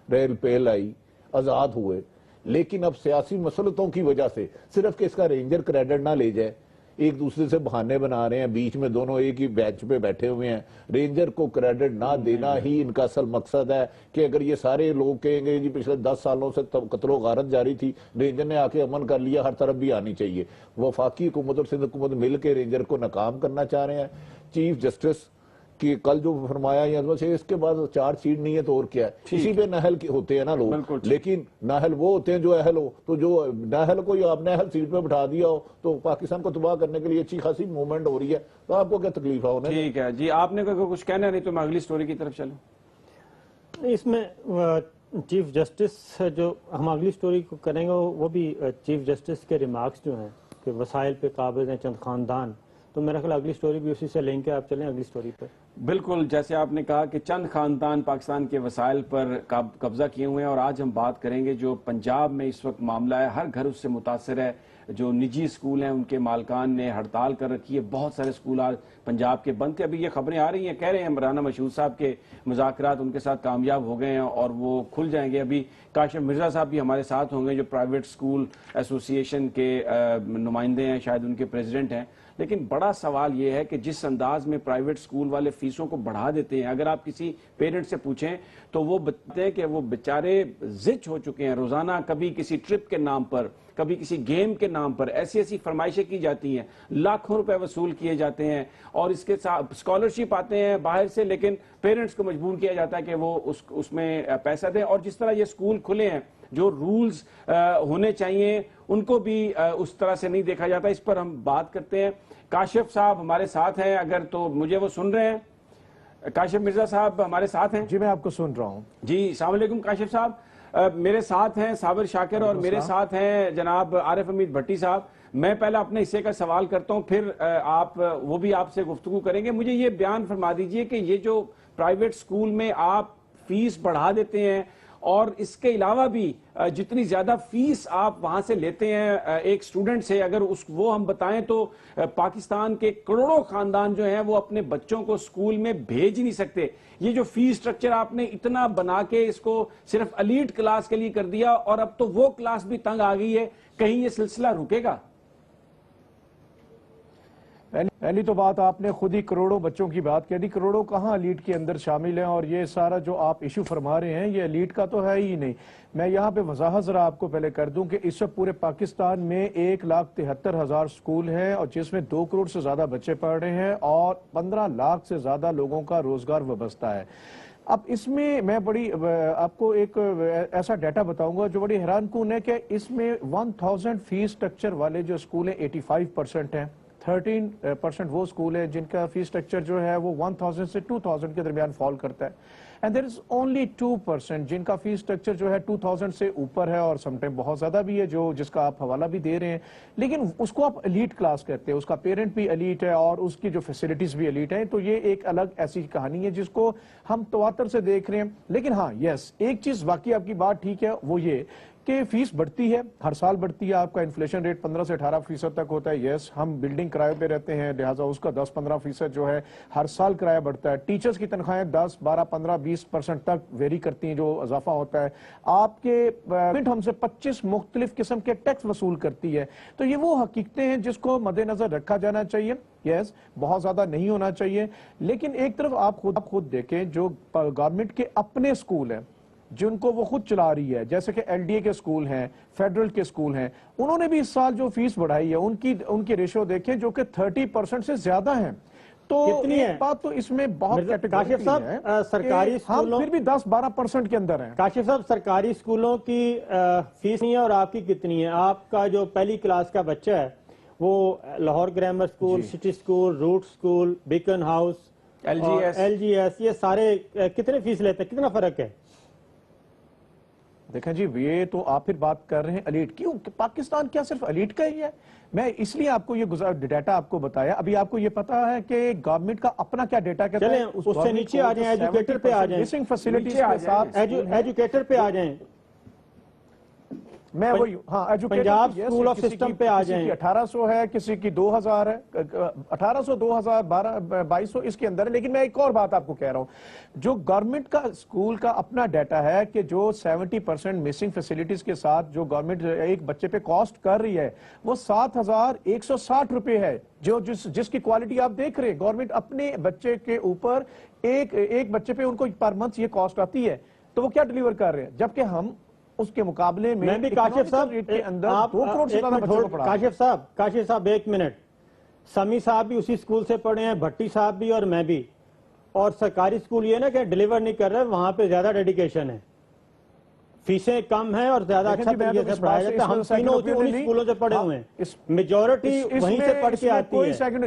ریل پیل آئی, آزاد ہوئے. لیکن اب سیاسی مسلطوں کی وجہ سے, صرف کہ اس کا رینجر کریڈٹ نہ لے جائے, ایک دوسرے سے بہانے بنا رہے ہیں, بیچ میں دونوں ایک ہی بیچ پہ بیٹھے ہوئے ہیں. رینجر کو کریڈٹ نہ دینا ہی ان کا اصل مقصد ہے, کہ اگر یہ سارے لوگ کہیں گے جی پچھلے 10 سالوں سے قتل و غارت جاری تھی, رینجر نے آ کے امن کر لیا, ہر طرف بھی آنی چاہیے. وفاقی حکومت اور سندھ حکومت مل کے رینجر کو ناکام کرنا چاہ رہے ہیں. چیف جسٹس کہ کل جو فرمایا اس کے بعد چارج شیٹ نہیں ہے تو اور کیا ہے. اسی پہ نہل ہوتے ہیں نا لوگ, لیکن نہل وہ ہوتے ہیں جو اہل ہو. تو جو نہل کو آپ نے اہل سیٹ پہ بٹھا دیا ہو, تو پاکستان کو تباہ کرنے کے لیے اچھی خاصی موومنٹ ہو رہی ہے. تو آپ کو کیا تکلیف ہے انہیں؟ ٹھیک ہے جی, آپ نے کچھ کہنا ہے, نہیں تو میں اگلی سٹوری کی طرف چلوں. اس میں چیف جسٹس, جو ہم اگلی سٹوری کو کریں گے وہ بھی چیف جسٹس کے ریمارکس جو ہیں کہ وسائل پہ قابض ہیں چند خاندان, تو میرا خیال اگلی سٹوری بھی اسی سے لیں کے آپ چلیں اگلی سٹوری پر. بالکل, جیسے آپ نے کہا کہ چند خاندان پاکستان کے وسائل پر قبضہ کیے ہوئے ہیں, اور آج ہم بات کریں گے جو پنجاب میں اس وقت معاملہ ہے, ہر گھر اس سے متاثر ہے. جو نجی اسکول ہیں ان کے مالکان نے ہڑتال کر رکھی ہے, بہت سارے اسکول آج پنجاب کے بند تھے. ابھی یہ خبریں آ رہی ہیں, کہہ رہے ہیں رانا مشہور صاحب کے مذاکرات ان کے ساتھ کامیاب ہو گئے ہیں اور وہ کھل جائیں گے. ابھی کاشف مرزا صاحب بھی ہمارے ساتھ ہوں گے, جو پرائیویٹ اسکول ایسوسی ایشن کے نمائندے ہیں, شاید ان کے پریزیڈنٹ ہیں. لیکن بڑا سوال یہ ہے کہ جس انداز میں پرائیویٹ سکول والے فیسوں کو بڑھا دیتے ہیں, اگر آپ کسی پیرنٹ سے پوچھیں تو وہ بتاتے ہیں کہ وہ بیچارے زچ ہو چکے ہیں. روزانہ کبھی کسی ٹرپ کے نام پر, کبھی کسی گیم کے نام پر ایسی فرمائشیں کی جاتی ہیں, لاکھوں روپے وصول کیے جاتے ہیں, اور اس کے ساتھ اسکالرشپ آتے ہیں باہر سے, لیکن پیرنٹس کو مجبور کیا جاتا ہے کہ وہ اس میں پیسہ دیں. اور جس طرح یہ سکول کھلے ہیں, جو رولز ہونے چاہیے ان کو بھی اس طرح سے نہیں دیکھا جاتا. اس پر ہم بات کرتے ہیں. کاشف صاحب ہمارے ساتھ ہیں, اگر تو مجھے وہ سن رہے ہیں. کاشف مرزا صاحب ہمارے ساتھ ہیں. جی میں آپ کو سن رہا ہوں. جی السلام علیکم کاشف صاحب. میرے ساتھ ہیں صابر شاکر اور میرے ساتھ ہیں جناب عارف حمید بھٹی صاحب. میں پہلے اپنے حصے کا سوال کرتا ہوں, پھر وہ بھی آپ سے گفتگو کریں گے. مجھے یہ بیان فرما دیجئے کہ یہ جو پرائیویٹ سکول میں آپ فیس بڑھا دیتے ہیں, اور اس کے علاوہ بھی جتنی زیادہ فیس آپ وہاں سے لیتے ہیں ایک سٹوڈنٹ سے, اگر وہ ہم بتائیں تو پاکستان کے کروڑوں خاندان جو ہیں وہ اپنے بچوں کو سکول میں بھیج نہیں سکتے. یہ جو فیس سٹرکچر آپ نے اتنا بنا کے اس کو صرف ایلیٹ کلاس کے لیے کر دیا, اور اب تو وہ کلاس بھی تنگ آ گئی ہے, کہیں یہ سلسلہ رکے گا؟ پہلی تو بات آپ نے خود ہی کروڑوں بچوں کی بات کہہ دی. کروڑوں کہاں ایلیٹ کے اندر شامل ہیں, اور یہ سارا جو آپ ایشو فرما رہے ہیں یہ ایلیٹ کا تو ہے ہی نہیں. میں یہاں پہ وضاحت ذرا آپ کو پہلے کر دوں کہ اس وقت پورے پاکستان میں 1,73,000 سکول ہیں, اور جس میں 2 کروڑ سے زیادہ بچے پڑھ رہے ہیں, اور 15 لاکھ سے زیادہ لوگوں کا روزگار وابستہ ہے. اب اس میں میں آپ کو ایک ایسا ڈیٹا بتاؤں گا جو بڑی حیران کن ہے, کہ اس میں 1000 فیس سٹرکچر والے جو سکول ہیں 85% ہیں. 13% وہ سکول ہے جن کا فیس سٹرکچر جو ہے وہ 1000 سے 2000 کے درمیان فال کرتا ہے. اینڈ دیر از اونلی 2% جن کا فیس سٹرکچر جو ہے 2000 سے اوپر ہے, اور سم ٹائم بہت زیادہ بھی ہے جس کا آپ حوالہ بھی دے رہے ہیں, لیکن اس کو آپ ایلیٹ کلاس کہتے ہیں. اس کا پیرنٹ بھی ایلیٹ ہے اور اس کی جو فیسلٹیز بھی ایلیٹ ہیں. تو یہ ایک الگ ایسی کہانی ہے جس کو ہم تواتر سے دیکھ رہے ہیں. لیکن ہاں ایک چیز واقعی آپ کی بات ٹھیک ہے, وہ یہ کہ فیس بڑھتی ہے، ہر سال بڑھتی ہے، آپ کا انفلیشن ریٹ 15 سے 18% تک ہوتا ہے. یس، ہم بلڈنگ کرائے پہ رہتے ہیں، لہٰذا اس کا 10-15% جو ہے ہر سال کرایہ بڑھتا ہے. ٹیچرز کی تنخواہیں 10, 12, 15, 20% تک ویری کرتی ہیں، جو اضافہ ہوتا ہے. آپ کے گورنمنٹ ہم سے 25 مختلف قسم کے ٹیکس وصول کرتی ہے. تو یہ وہ حقیقتیں ہیں جس کو مد نظر رکھا جانا چاہیے. یس، بہت زیادہ نہیں ہونا چاہیے، لیکن ایک طرف آپ خود دیکھیں، جو گورنمنٹ کے اپنے سکول ہیں جن کو وہ خود چلا رہی ہے، جیسے کہ ایل ڈی اے کے سکول ہیں، فیڈرل کے سکول ہیں، انہوں نے بھی اس سال جو فیس بڑھائی ہے ان کی ریشو دیکھیں جو کہ 30% سے زیادہ ہیں. تو کتنی ہے؟ ایک بات تو اس میں بہت کاشف صاحب، سرکاری ہم اسکولوں پھر بھی 10-12% کے اندر ہیں. کاشف صاحب، سرکاری اسکولوں کی فیس نہیں ہے اور آپ کی کتنی ہے؟ آپ کا جو پہلی کلاس کا بچہ ہے وہ Lahore Grammar School, City School, Root School, Beaconhouse, L G S, یہ سارے کتنے فیس لیتے ہیں؟ کتنا فرق ہے؟ دیکھیں جی، یہ تو آپ پھر بات کر رہے ہیں ایلیٹ کی. پاکستان کیا صرف ایلیٹ کا ہی ہے؟ میں اس لیے آپ کو یہ ڈیٹا آپ کو بتایا. ابھی آپ کو یہ پتا ہے کہ گورنمنٹ کا اپنا کیا ڈیٹا کہتا ہے؟ چلیں اس سے نیچے آ جائیں، ایجوکیٹر پہ آ جائیں، مسنگ فیسلٹیز کے ساتھ ایجوکیٹر پہ آ جائیں. میں وہی پنجاب اسکول آف سسٹم پہ آ جائیں. 1800 ہے، کسی کی 2000 ہے، 1800 2000 2200 اس کے اندر ہے. لیکن میں ایک اور بات آپ کو کہہ رہا ہوں، جو گورنمنٹ کا اسکول کا اپنا ڈیٹا ہے کہ جو 70% مسنگ فیسلٹیز کے ساتھ جو گورنمنٹ ایک بچے پہ کاسٹ کر رہی ہے وہ 7160 روپے ہے. جس کی کوالٹی آپ دیکھ رہے ہیں، گورنمنٹ اپنے بچے کے اوپر ایک بچے پہ ان کو پر منتھ یہ کاسٹ آتی ہے، تو وہ کیا ڈیلیور کر رہے ہیں؟ جبکہ ہم اس کے مقابلے میں بھی کاشف صاحب کے اندر 2 کروڑ سے زیادہ بچوں کو پڑھا. کاشف صاحب ایک منٹ، سمی صاحب بھی اسی اسکول سے پڑھے ہیں، بھٹی صاحب بھی اور میں بھی. اور سرکاری اسکول یہ نا کہ ڈیلیور نہیں کر رہے، وہاں پہ زیادہ ڈیڈیکیشن ہے، فیسیں کم ہیں اور زیادہ اچھا طریقے سے پڑھایا جاتا ہے. ہم تینوں انہی اسکولوں سے پڑھے ہوئے ہیں، میجورٹی وہیں سے پڑھ کے آتی ہے.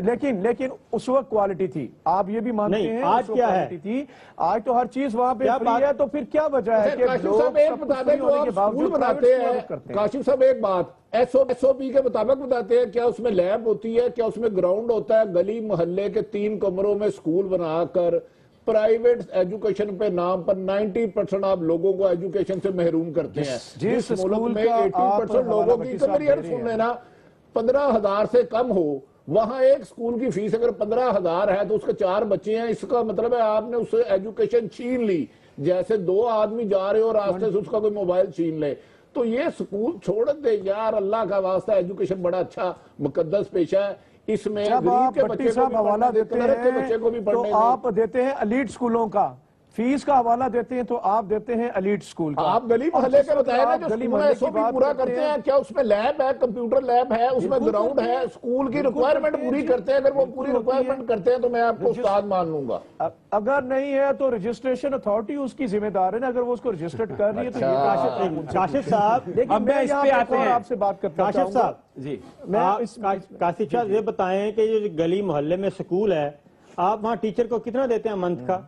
لیکن اس وقت کوالٹی تھی، آپ یہ بھی مانتے ہیں؟ آج کیا ہے؟ آج تو ہر چیز وہاں پہ فری ہے، تو پھر کیا وجہ ہے کہ کاشف صاحب ایک بتا دیں، جو آپ اسکول بناتے ہیں، کاشف صاحب ایک بات، ایس او پی کے مطابق بتاتے ہیں، کیا اس میں لیب ہوتی ہے، کیا اس میں گراؤنڈ ہوتا ہے؟ گلی محلے کے 3 کمروں میں اسکول بنا کر پرائیویٹ ایجوکیشن پہ نام پر 90% آپ لوگوں کو ایجوکیشن سے محروم کرتے ہیں. جس ملک میں 80% لوگوں کی کمریئر سن لینا 15,000 سے کم ہو، وہاں ایک سکول کی فیس اگر 15,000 ہے تو اس کے 4 بچے ہیں، اس کا مطلب ہے آپ نے اس سے ایجوکیشن چھین لی، جیسے 2 آدمی جا رہے ہو راستے سے اس کا کوئی موبائل چھین لے. تو یہ سکول چھوڑ دے یار، اللہ کا واسطہ، ایجوکیشن بڑا اچھا مقدس پیشہ ہے. اس میں جب آپ بھٹی صاحب حوالہ دیتے ہیں تو آپ دیتے ہیں ایلیٹ سکولوں کا، فیس کا حوالہ دیتے ہیں تو آپ دیتے ہیں ایلیٹ سکول کا. آپ گلی محلے کے بتائیں نا، جو سکول ایس او پی پورا کرتے ہیں، کیا اس میں لیب ہے، کمپیوٹر لیب ہے، اس میں گراؤنڈ ہے، سکول کی ریکوائرمنٹ پوری کرتے ہیں؟ اگر وہ پوری ریکوائرمنٹ کرتے ہیں تو میں آپ کو استاد مان لوں گا. اگر نہیں ہے تو رجسٹریشن اتھارٹی اس کی ذمہ دار ہے نا، اگر وہ اس کو رجسٹرڈ کر رہی ہے تو یہ کاشف صاحب، لیکن میں یہاں پہ آپ سے بات کرتا کاشف صاحب جی، کاشف صاحب یہ بتائیں کہ یہ گلی محلے میں سکول ہے، آپ وہاں ٹیچر کو کتنا دیتے ہیں منتھ کا؟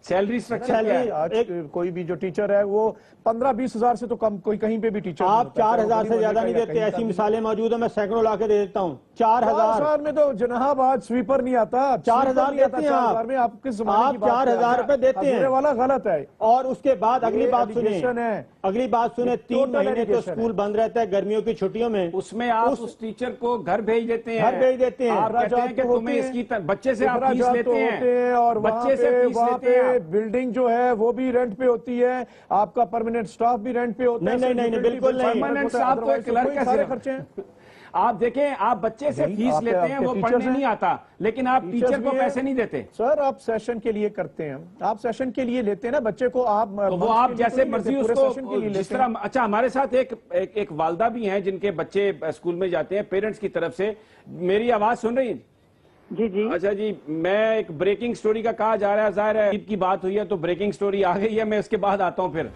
سیلری سٹرکچر آج کوئی بھی جو ٹیچر ہے وہ 15-20 ہزار سے تو کم کوئی کہیں پہ بھی ٹیچر. آپ 4,000 سے زیادہ نہیں دیتے، ایسی مثالیں موجود ہیں، میں سینکڑوں لا کے دے دیتا ہوں. 4,000 میں تو جناب آج سویپر نہیں آتا. 4,000 دیتے ہیں آپ. آپ کس زمانے کی بات 4,000 روپے دیتے ہیں والا غلط ہے. اور اس کے بعد اگلی بات سنیں 3 مہینے تو اسکول بند رہتا ہے گرمیوں کی چھٹیوں میں، اس میں آپ اس ٹیچر کو گھر بھیج دیتے ہیں، آپ کہتے ہیں کہ تمہیں اس کی بچے سے آپ فیس لیتے ہیں اور بچے سے فیس لیتے ہیں. بلڈنگ جو ہے وہ بھی رینٹ پہ ہوتی ہے، آپ کا پرماننٹ سٹاف بھی رینٹ پہ ہوتا ہے. نہیں بالکل نہیں. پرماننٹ سٹاف تو ایک کلرک ہے، سارے خرچے ہیں. آپ دیکھیں، آپ بچے سے فیس لیتے ہیں، وہ پڑھنے نہیں آتا، لیکن آپ ٹیچر کو پیسے نہیں دیتے. سر آپ سیشن کے لیے کرتے ہیں، آپ سیشن کے لیے لیتے ہیں نا بچے کو، آپ وہ آپ جیسے مرضی اس کو جس طرح. اچھا، ہمارے ساتھ ایک والدہ بھی ہیں جن کے بچے اسکول میں جاتے ہیں پیرنٹس کی طرف سے. میری آواز سن رہی ہیں؟ جی جی. اچھا جی، میں ایک بریکنگ سٹوری کا کہا جا رہا ہے، ظاہر ہے عید کی بات ہوئی ہے تو بریکنگ سٹوری آ گئی ہے، میں اس کے بعد آتا ہوں پھر.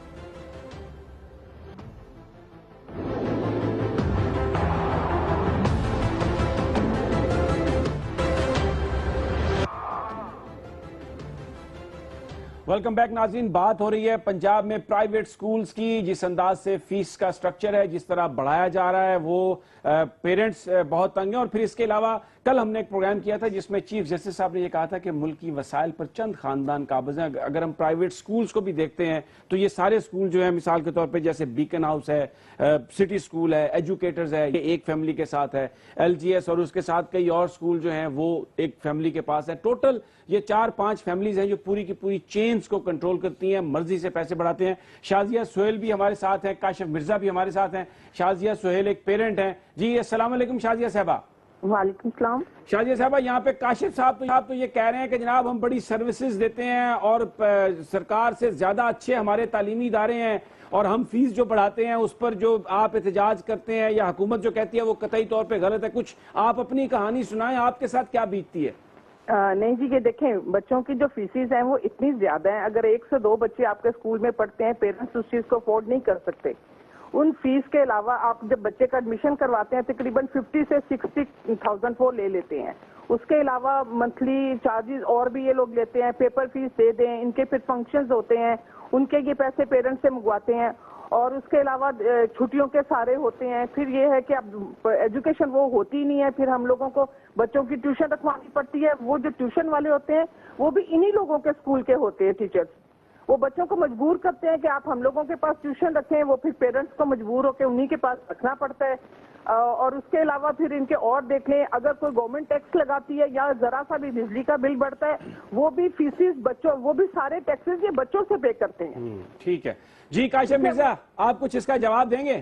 ویلکم بیک ناظرین. بات ہو رہی ہے پنجاب میں پرائیویٹ سکولز کی. جس انداز سے فیس کا سٹرکچر ہے، جس طرح بڑھایا جا رہا ہے، وہ پیرنٹس بہت تنگ ہیں. اور پھر اس کے علاوہ کل ہم نے ایک پروگرام کیا تھا جس میں چیف جسٹس صاحب نے یہ کہا تھا کہ ملک کی وسائل پر چند خاندان قابض ہیں. اگر ہم پرائیویٹ سکولز کو بھی دیکھتے ہیں تو یہ سارے سکول جو ہیں مثال کے طور پہ جیسے بیکن ہاؤس ہے, سٹی سکول ہے, ایجوکیٹرز ہے, یہ ایک فیملی کے ساتھ ہے, ایل جی ایس اور اس کے ساتھ کئی اور سکول جو ہیں وہ ایک فیملی کے پاس ہے. ٹوٹل یہ 4-5 فیملیز ہیں جو پوری کی پوری چینز کو کنٹرول کرتی ہیں, مرضی سے پیسے بڑھاتے ہیں. شازیہ سہیل بھی ہمارے ساتھ ہیں, کاشف مرزا بھی ہمارے ساتھ ہیں. شازیہ سہیل ایک پیرنٹ ہیں. جی السلام علیکم شازیہ صاحبہ. وعلیکم السلام. شازیہ صاحبہ, یہاں پہ کاشف صاحب تو یہ کہہ رہے ہیں کہ جناب ہم بڑی سروسز دیتے ہیں اور سرکار سے زیادہ اچھے ہمارے تعلیمی ادارے ہیں, اور ہم فیس جو بڑھاتے ہیں اس پر جو آپ احتجاج کرتے ہیں یا حکومت جو کہتی ہے وہ قطعی طور پہ غلط ہے. کچھ آپ اپنی کہانی سنائیں, آپ کے ساتھ کیا بیتتی ہے؟ نہیں جی, یہ دیکھیں بچوں کی جو فیسز ہیں وہ اتنی زیادہ ہیں. اگر 1 سے 2 بچے آپ کے اسکول میں پڑھتے ہیں, پیرنٹس اس چیز کو افورڈ نہیں کر سکتے. ان فیس کے علاوہ آپ جب بچے کا ایڈمیشن کرواتے ہیں تقریباً 50 سے 60,000 وہ لے لیتے ہیں. اس کے علاوہ منتھلی چارجز اور بھی یہ لوگ لیتے ہیں. پیپر فیس دے دیں, ان کے پھر فنکشنز ہوتے ہیں, ان کے یہ پیسے پیرنٹس سے منگواتے ہیں. اور اس کے علاوہ چھٹیوں کے سارے ہوتے ہیں. پھر یہ ہے کہ اب ایجوکیشن وہ ہوتی نہیں ہے, پھر ہم لوگوں کو بچوں کی ٹیوشن رکھوانی پڑتی ہے. وہ جو ٹیوشن والے ہوتے ہیں وہ بھی انہی لوگوں کے اسکول کے ہوتے ہیں ٹیچرز. وہ بچوں کو مجبور کرتے ہیں کہ آپ ہم لوگوں کے پاس ٹیوشن رکھیں. وہ پھر پیرنٹس کو مجبور ہو کے انہی کے پاس رکھنا پڑتا ہے. اور اس کے علاوہ پھر ان کے اور دیکھ لیں, اگر کوئی گورنمنٹ ٹیکس لگاتی ہے یا ذرا سا بھی بجلی کا بل بڑھتا ہے وہ بھی فیسز بچوں, وہ بھی سارے ٹیکسز یہ بچوں سے پے کرتے ہیں. ٹھیک ہے جی. کاشف مرزا, آپ کچھ اس کا جواب دیں گے؟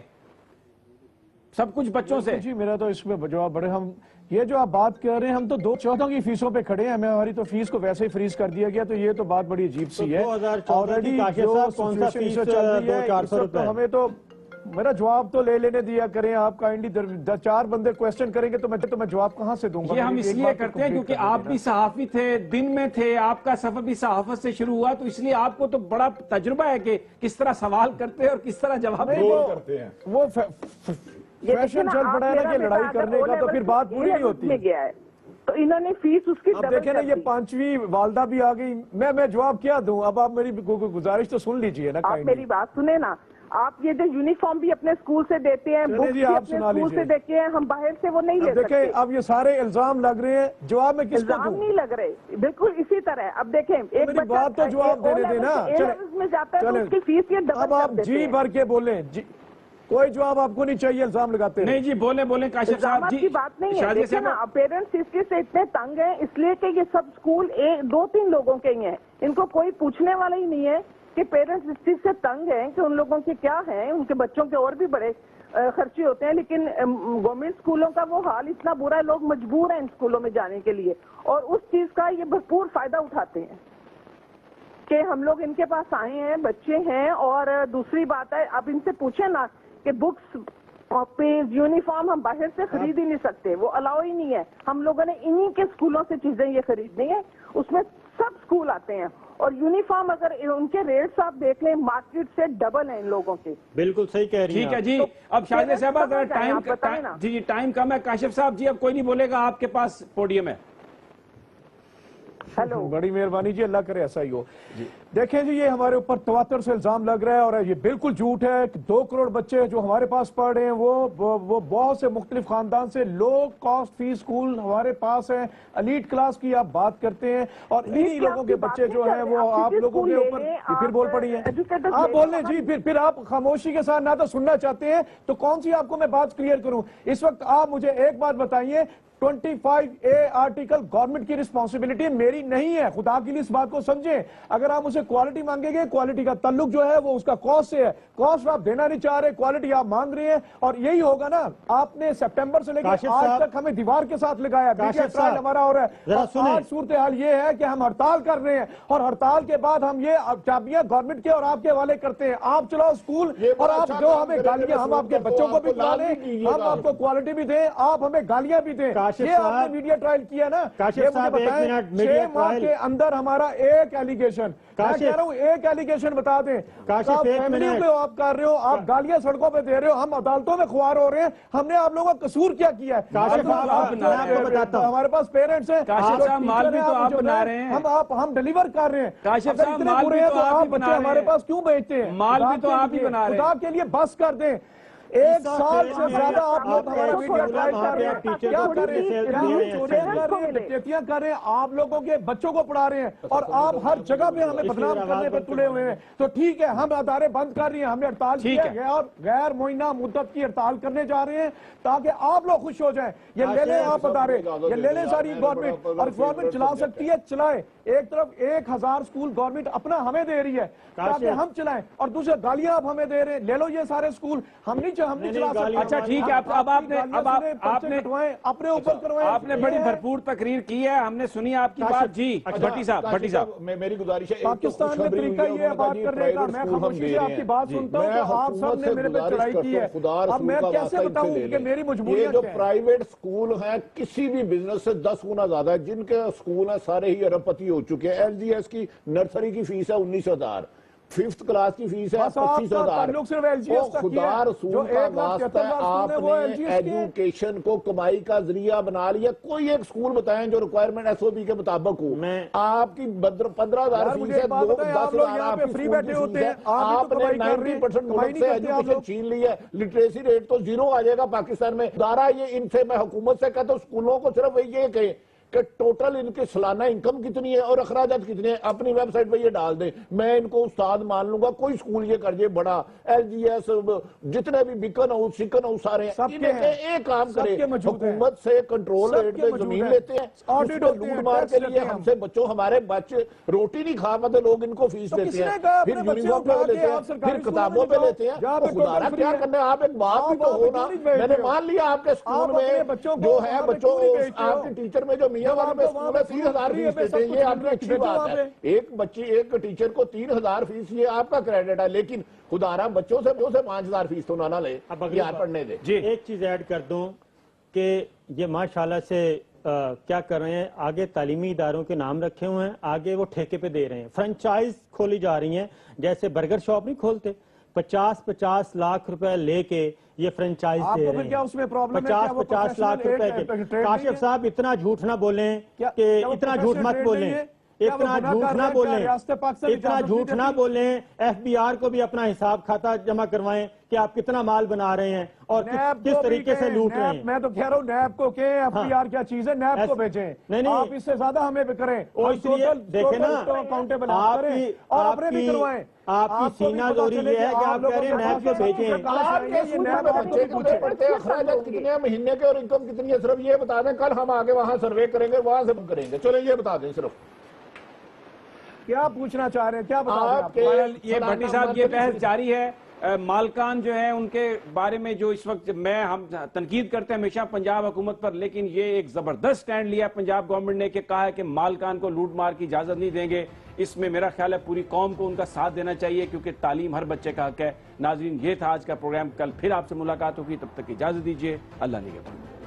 سب کچھ بچوں سے. جی میرا تو اس میں جواب بڑے, ہم یہ جو آپ بات کر رہے ہیں ہم تو 2 چوتھوں کی فیسوں پہ کھڑے ہیں. ہماری تو فیس کو ویسے ہی فریز کر دیا گیا, تو یہ تو بات بڑی عجیب سی ہے. آلریڈی کون سا فیس 200-400 روپے ہمیں تو میرا جواب تو لے لینے دیا کریں آپ. کائنڈلی 4 بندے کوشچن کریں گے تو میں جواب کہاں سے دوں گا؟ یہ ہم اس لیے کرتے ہیں کیونکہ آپ بھی صحافی تھے, دن میں تھے, آپ کا سفر بھی صحافت سے شروع ہوا, تو اس لیے آپ کو تو بڑا تجربہ ہے کہ کس طرح سوال کرتے ہیں اور کس طرح جواب کرتے ہیں. وہ فیشن چل پڑا ہے نا کہ لڑائی کرنے کا, تو پھر بات پوری نہیں ہوتی. تو انہوں نے فیس اس کی اب دیکھیں نا, یہ 5ویں والدہ بھی آ گئی, میں جواب کیا دوں؟ اب آپ میری گزارش تو سن لیجئے نا. آپ میری بات سنیں نا. آپ یہ جو یونیفارم بھی اپنے اسکول سے دیتے ہیں, بکس بھی اپنے اسکول سے دیتے ہیں, ہم باہر سے وہ نہیں لے سکتے. دیکھیں اب یہ سارے الزام لگ رہے ہیں, جواب میں کس کو دوں؟ الزام نہیں لگ رہے, بالکل اسی طرح. اب دیکھیں ایک میری بات تو جواب دینے دیں نا. میں جاتا ہے تو اس کی فیس یہ ڈبل. اب آپ جی بھر کے بولیں, کوئی جواب آپ کو نہیں چاہیے الزام لگاتے ہیں. نہیں جی, بولیں کاشف صاحب جی. کی بات نہیں ہے. دیکھیں نا, پیرنٹس اس کے سے اتنے تنگ ہیں اس لیے کہ یہ سب اسکول 2-3 لوگوں کے ہی ہیں. ان کو کوئی پوچھنے والا ہی نہیں ہے کہ پیرنٹس اس چیز سے تنگ ہیں کہ ان لوگوں کے کیا ہیں. ان کے بچوں کے اور بھی بڑے خرچے ہوتے ہیں, لیکن گورنمنٹ اسکولوں کا وہ حال اتنا برا ہے, لوگ مجبور ہیں ان اسکولوں میں جانے کے لیے, اور اس چیز کا یہ بھرپور فائدہ اٹھاتے ہیں کہ ہم لوگ ان کے پاس آئے ہیں, بچے ہیں. اور دوسری بات ہے, اب ان سے پوچھیں نا کہ بکس, کاپیز, یونیفارم ہم باہر سے خرید ہی نہیں سکتے, وہ الاؤ ہی نہیں ہے. ہم لوگوں نے انہی کے اسکولوں سے چیزیں یہ خریدنی ہے. اس میں سب اسکول آتے ہیں, اور یونیفارم اگر ان کے ریٹس آپ دیکھ لیں مارکیٹ سے ڈبل ہیں ان لوگوں کے. بالکل صحیح کہہ رہی ہیں. ٹھیک ہے جی. اب شازیہ صاحبہ جی ٹائم کم ہے. کاشف صاحب جی اب کوئی نہیں بولے گا, آپ کے پاس پوڈیم ہے. بڑی مہربانی جی, اللہ کرے ایسا ہی ہو. دیکھیں جی, یہ ہمارے اوپر تواتر سے الزام لگ رہا ہے, اور یہ بالکل جھوٹ ہے کہ 2 کروڑ بچے جو ہمارے پاس پڑھ رہے ہیں وہ بہت سے مختلف خاندان سے لو کاسٹ فی اسکول ہمارے پاس ہیں. ایلیٹ کلاس کی آپ بات کرتے ہیں, اور انہی لوگوں کے بچے جو ہیں وہ آپ لوگوں کے اوپر پھر بول پڑی ہیں. آپ بول لیں جی, پھر آپ خاموشی کے ساتھ نہ تو سننا چاہتے ہیں, تو کون سی آپ کو میں بات کلیئر کروں اس وقت؟ آپ مجھے ایک بات بتائیے, 25A آرٹیکل گورنمنٹ کی رسپانسبلٹی میری نہیں ہے. خدا کے لیے اس بات کو سمجھیں. اگر آپ اسے کوالٹی مانگیں گے, کوالٹی کا تعلق جو ہے وہ اس کا کاسٹ سے ہے. کاسٹ آپ دینا نہیں چاہ رہے, کوالٹی آپ مانگ رہے ہیں, اور یہی ہوگا نا. آپ نے سپٹمبر سے لے کے آج تک ہمیں دیوار کے ساتھ لگایا, ٹرائل ہمارا ہو رہا ہے. آج صورتحال یہ ہے کہ ہم ہڑتال کر رہے ہیں, اور ہڑتال کے بعد ہم یہ چابیاں گورنمنٹ کے اور آپ کے حوالے کرتے ہیں. آپ چلاؤ اسکول, اور آپ جو ہمیں گالیاں, ہم آپ کے بچوں کو بھی پڑھا لیں, ہم آپ کو کوالٹی بھی دیں, آپ ہمیں گالیاں بھی دیں. یہ آپ نے میڈیا ٹرائل کیا نا. یہ مجھے بتائیں 6 ماہ کے اندر ہمارا ایک ایلیگیشن, میں کہہ رہا ہوں ایک ایلیگیشن بتا دیں. فیملی کو آپ کر رہے ہو, آپ گالیاں سڑکوں پہ دے رہے ہو, ہم عدالتوں میں خوار ہو رے ہیں. ہم نے آپ لوگوں کا قصور کیا ہے؟ ہمارے پاس پیرنٹس ہیں, ہم ڈیلیور کر رہے ہیں. آپ بچے ہمارے پاس کیوں بیچتے ہیں؟ مال بھی تو آپ ہی بنا رہے ہیں. خدا کے لیے بس کر دیں. ایک سال سے زیادہ آپ لوگ ہمارا میڈیا ٹرائل کر رہے ہیں، کیا کر رہے ہیں؟ چوریاں کر رہے ہیں، ڈکیتیاں کر رہے ہیں، آپ لوگوں کے بچوں کو پڑھا رہے ہیں اور آپ ہر جگہ پہ ہمیں بدنام کرنے پہ تلے ہوئے ہیں. تو ٹھیک ہے، ہم ادارے بند کر رہے ہیں، ہم نے ہڑتال کی ہے اور غیر معینہ مدت کی ہڑتال کرنے جا رہے ہیں تاکہ آپ لوگ خوش ہو جائیں. یہ لے لیں آپ ادارے، یہ لے لیں ساری گورنمنٹ، اور گورنمنٹ چلا سکتی ہے چلائے. ایک طرف 1000 سکول گورنمنٹ اپنا ہمیں دے رہی ہے تاکہ ہم چلائیں، اور دوسرے گالیاں آپ ہمیں دے رہے ہیں. لے لو یہ سارے سکول، ہم نہیں چلا سکتے. اچھا ٹھیک ہے، اب اپنے اوپر کروائیں. آپ نے بڑی بھرپور تقریر کی ہے، ہم نے سنی آپ کی بات. جی بھٹی صاحب میری گزارش ہے، پاکستان میں طریقہ یہ ہے بات کرنے کا. میں خاموشی سے آپ کی بات سنتا ہوں تو آپ سب نے میرے پہ چڑھائی کی ہے. اب میں کیسے بتاؤں کہ میری مجبوریاں جو کیا ہیں؟ پرائیویٹ سکول ہیں کسی بھی بزنس سے 10 گنا زیادہ ہے. جن کے سکول ہیں سارے ہی ارب پتی ہو چکے ہیں. ایل جی ایس کی نرسری کی فیس ہے 19,000، 5th کلاس کی فیس ہے 25,000. خدا رسول کا واسطہ ہے، آپ نے ایجوکیشن کو کمائی کا ذریعہ بنا لیا. کوئی ایک سکول بتائیں جو ریکوائرمنٹ ایس او پی کے مطابق ہو. آپ کی 15,000 فیس ہے، 10,000 آپ کی سکول کی فیس ہے. آپ نے 90% ملک سے ایجوکیشن چھین لی ہے. لٹریسی ریٹ تو 0 آ جائے گا پاکستان میں. دارا یہ ان سے میں حکومت سے کہتا ہوں سکولوں کو صرف یہ کہیں کہ ٹوٹل ان کے سالانہ انکم کتنی ہے اور اخراجات کتنے ہیں، اپنی ویب سائٹ پہ یہ ڈال دیں. میں ان کو استاد مان لوں گا. کوئی سکول یہ کر جائے بڑا، ایل جی ایس جتنے بھی بیکن ہاؤس سکن ہاؤس سارے ہیں، ایک کام کرے حکومت سے کنٹرول ریٹ پہ زمین لیتے ہیں، اس کو لوٹ مار کے لیے ہم سے بچوں ہمارے بچے روٹی نہیں کھا پاتے لوگ ان کو فیس دیتے ہیں، پھر یونیفارم پہ لیتے ہیں، پھر کتابوں پہ لیتے ہیں. خدا کیا کرنا ہے، آپ ایک بات بھی تو ہونا. میں نے مان لیا آپ کے سکول میں جو ہے بچوں آپ کے ٹیچر میں جو 30,000 فیس دیتے ہیں، یہ آپ کی اچھی بات ہے. ایک ٹیچر کو 3,000 فیس یہ آپ کا کریڈٹ ہے، لیکن خدا رہا بچوں سے 5,000 فیس تو نہ لے، یار پڑھنے دے. ایک چیز ایڈ کر دوں کہ یہ ماشاءاللہ سے کیا کر رہے ہیں، آگے تعلیمی اداروں کے نام رکھے ہوئے ہیں، آگے وہ ٹھیکے پہ دے رہے ہیں. فرنچائز کھولی جا رہی ہیں، جیسے برگر شاپ نہیں کھولتے، 50 لاکھ روپے لے کے یہ فرنچائز دے رہے ہیں. 50 لاکھ روپے کے. کاشف صاحب اتنا جھوٹ نہ بولیں کہ اتنا جھوٹ مت بولیں، اتنا جھوٹ نہ بولیں، اتنا جھوٹ نہ بولیں. ایف بی آر کو بھی اپنا حساب کھاتا جمع کروائیں کہ آپ کتنا مال بنا رہے ہیں اور کس طریقے سے لوٹ رہے ہیں. میں تو کہہ رہا ہوں نیب کو کہیں ایف بی آر کیا چیز ہے، نیب کو بھیجیں. نہیں آپ اس سے زیادہ ہمیں بھی کریں، دیکھیں نا آپ کی سینہ زوری یہ ہے کہ آپ کہہ رہے ہیں نیب کو بھیجیں. اخراجات کتنے ہیں مہینے کے اور انکم کتنی ہے صرف یہ بتا دیں. کل ہم آگے وہاں سروے کریں گے، وہاں سے کریں گے. چلیں یہ بتا دیں صرف کیا پوچھنا چاہ رہے ہیں، کیا بتا دیں. یہ بھٹی صاحب یہ بحث جاری ہے. مالکان جو ہیں ان کے بارے میں جو اس وقت ہم تنقید کرتے ہیں ہمیشہ پنجاب حکومت پر، لیکن یہ ایک زبردست سٹینڈ لیا پنجاب گورنمنٹ نے کہ کہا ہے کہ مالکان کو لوٹ مار کی اجازت نہیں دیں گے. اس میں میرا خیال ہے پوری قوم کو ان کا ساتھ دینا چاہیے کیونکہ تعلیم ہر بچے کا حق ہے. ناظرین یہ تھا آج کا پروگرام، کل پھر آپ سے ملاقات ہوگی، تب تک اجازت دیجیے. اللہ نگہبان.